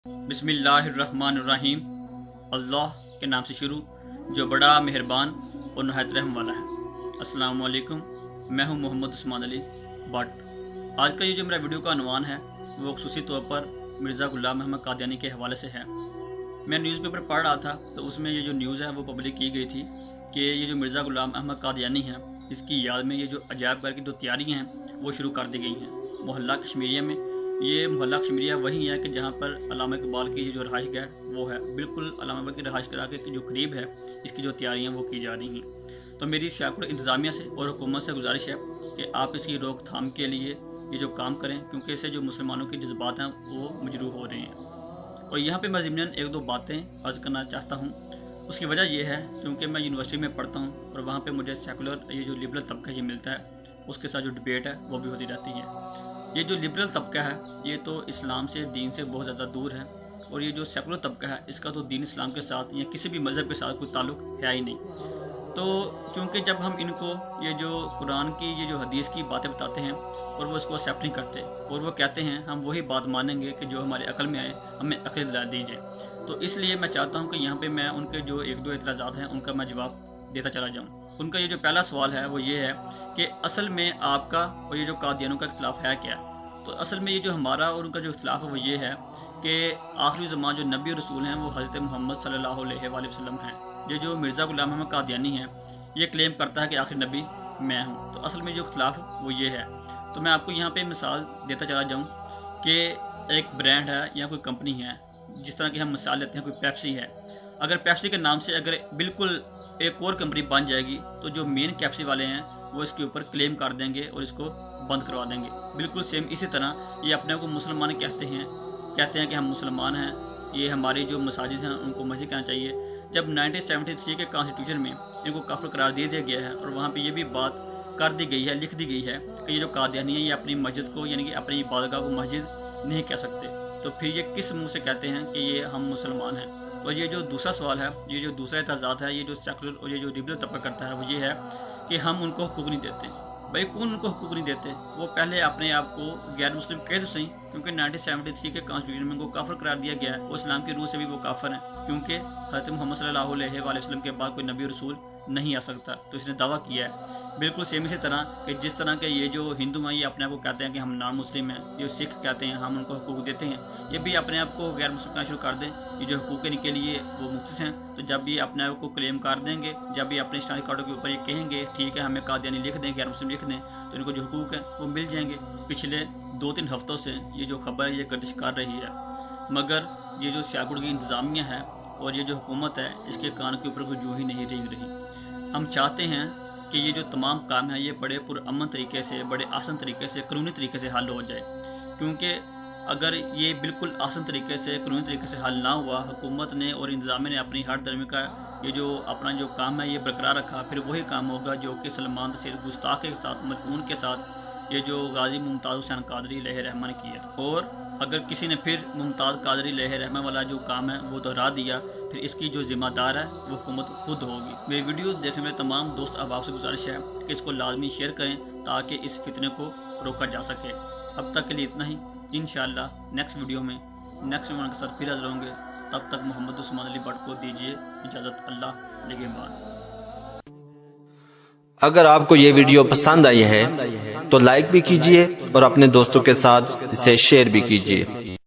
बिस्मिल्लाहिर्रहमानिर्रहीम। अल्लाह के नाम से शुरू जो बड़ा मेहरबान और नहायत रहम वाला है। अस्सलामु अलैकुम, मैं हूं मोहम्मद उस्मान अली भट्ट। आज का ये जो मेरा वीडियो का अनवान है वो खुसूसी तौर पर मिर्ज़ा गुलाम अहमद कादियानी के हवाले से है। मैं न्यूज़पेपर पढ़ रहा था तो उसमें ये जो न्यूज़ है वो पब्लिक की गई थी कि ये जो मिर्ज़ा गुलाम अहमद कादियानी है इसकी याद में ये जो अजायब घर की जो तैयारियाँ हैं वो शुरू कर दी गई हैं मोहल्ला कश्मीरिया में। ये मोहल्ला कश्मीरिया वही है कि जहाँ पर अल्लामा इकबाल की जो रहाइश गाह वो है, बिल्कुल अल्लामा इकबाल की रहाइश गाह के जो करीब है इसकी जो तैयारियाँ वो की जा रही हैं। तो मेरी सियाकुल इंतज़ामिया से और हुकूमत से गुजारिश है कि आप इसकी रोकथाम के लिए ये जो काम करें, क्योंकि इससे जो मुसलमानों के जज्बात हैं वो मजरूह हो रहे हैं। और यहाँ पर मैं ज़िमनन एक दो बातें अर्ज़ करना चाहता हूँ। उसकी वजह यह है क्योंकि मैं यूनिवर्सिटी में पढ़ता हूँ और वहाँ पर मुझे सेकुलर ये जो लिबरल तबका ये मिलता है, उसके साथ जो डिबेट है वो भी होती रहती है। ये जो लिबरल तबका है ये तो इस्लाम से, दीन से बहुत ज़्यादा दूर है, और ये जो सेकुलर तबका है इसका तो दीन इस्लाम के साथ या किसी भी मज़हब के साथ कोई ताल्लुक़ है ही नहीं। तो चूँकि जब हम इनको ये जो कुरान की ये जो हदीस की बातें बताते हैं और वो इसको एक्सेप्ट नहीं करते और वो कहते हैं हम वही बात मानेंगे कि जो हमारे अकल में आए, हमें अक़ल दिला दीजिए। तो इसलिए मैं चाहता हूँ कि यहाँ पे मैं उनके जो एक दो एतराज़ात हैं उनका मैं जवाब देता चला जाऊँ। उनका ये जो पहला सवाल है वो ये है कि असल में आपका और ये जो कादियानों का इख्तिलाफ़ है क्या। तो असल में ये जो हमारा और उनका जो इख्तिलाफ़ है वो ये है कि आखिरी ज़मान जो नबी और रसूल हैं वो हज़रत मोहम्मद सल्लल्लाहु अलैहि वसल्लम हैं। ये जो मिर्ज़ा गुलाम अहमद कादियानी है ये क्लेम करता है कि आखिरी नबी मैं हूँ। तो असल में जो इख्तिलाफ़ वो ये है। तो मैं आपको यहाँ पे मिसाल देता चला जाऊँ कि एक ब्रांड है या कोई कंपनी है, जिस तरह की हम मिसाल लेते हैं कोई पेप्सी है। अगर पेप्सी के नाम से अगर बिल्कुल एक और कंपनी बन जाएगी तो जो मेन पेप्सी वाले हैं वो इसके ऊपर क्लेम कर देंगे और इसको बंद करवा देंगे। बिल्कुल सेम इसी तरह ये अपने को मुसलमान कहते हैं कि हम मुसलमान हैं, ये हमारी जो मसाजिद हैं उनको मस्जिद कहना चाहिए। जब 1973 के कॉन्स्टिट्यूशन में इनको काफिर करार दे दिया गया है और वहाँ पे ये भी बात कर दी गई है, लिख दी गई है कि ये जो कादियानी है ये अपनी मस्जिद को यानी कि अपनी इबादतगाह को मस्जिद नहीं कह सकते, तो फिर ये किस मुँह से कहते हैं कि ये हम मुसलमान हैं। और ये जो दूसरा सवाल है, ये जो दूसरा एतराज़ात है, ये जो सेकुलर और ये जो लिबरल तबका करता है वो ये है कि हम उनको हुकूक नहीं देते। भाई कौन उनको हुकूक नहीं देते? वो पहले अपने आप को गैर मुस्लिम कह तो सही, क्योंकि 1973 के कॉन्स्टिट्यूशन में उनको काफिर करार दिया गया है और इस्लाम की रूह से भी वो काफिर हैं, क्योंकि हज़रत मोहम्मद सल्लल्लाहु अलैहि वसल्लम के बाद कोई नबी रसूल नहीं आ सकता। तो इसने दावा किया है बिल्कुल सेम इसी तरह कि जिस तरह के ये जो हिंदू हैं ये अपने आप को कहते हैं कि हम नॉन मुस्लिम हैं, ये सिख कहते हैं हम उनको हुकूक देते हैं, ये भी अपने आप को गैर मुस्लिम कहना शुरू कर दें। ये जो हुकूक के लिए वो मुख्तस हैं, तो जब भी अपने आप को क्लेम कर देंगे, जब भी अपने शनाख्ती कार्डों के ऊपर ये कहेंगे ठीक है हमें कादियानी लिख दें, गैर मुस्लिम लिख दें, तो इनको जो हुकूक हैं वो मिल जाएंगे। पिछले 2-3 हफ्तों से ये जो खबर है ये गर्दिश कर रही है, मगर ये जो सियाकुल की इंतज़ामिया है और ये जो हुकूमत है इसके कान के ऊपर कोई जूं ही नहीं रेंग रही। हम चाहते हैं कि ये जो तमाम काम है ये बड़े पुरअमन तरीके से, बड़े आसान तरीके से, कानूनी तरीके से हल हो जाए, क्योंकि अगर ये बिल्कुल आसान तरीके से, कानूनी तरीके से हल ना हुआ, हुकूमत ने और इंतज़ामिया ने अपनी हर धर्म का ये जो अपना जो काम है ये बरकरार रखा, फिर वही काम होगा जो कि सलमान तसीर गुस्ताख के साथ, मजमून के साथ ये जो गाजी मुमताज़ हुसैन कादरी अलैहि रहमा ने किया। और अगर किसी ने फिर मुमताज़ कादरी अलैहि रहमा वाला जो काम है वो दोहरा दिया, फिर इसकी जो ज़िम्मेदार है वो हुकूमत खुद होगी। मेरी वीडियो देखने में तमाम दोस्त अहबाब से गुजारिश है कि इसको लाजमी शेयर करें ताकि इस फितने को रोका जा सके। अब तक के लिए इतना ही। इंशाअल्लाह नेक्स्ट वीडियो में नेक्स्ट वीडियो के साथ फिर हाज़िर होंगे। तब तक मोहम्मद उस्मान अली भट्ट को दीजिए इजाज़त। अल्लाह निगहबान। अगर आपको ये वीडियो पसंद आई है तो लाइक भी कीजिए और अपने दोस्तों के साथ इसे शेयर भी कीजिए।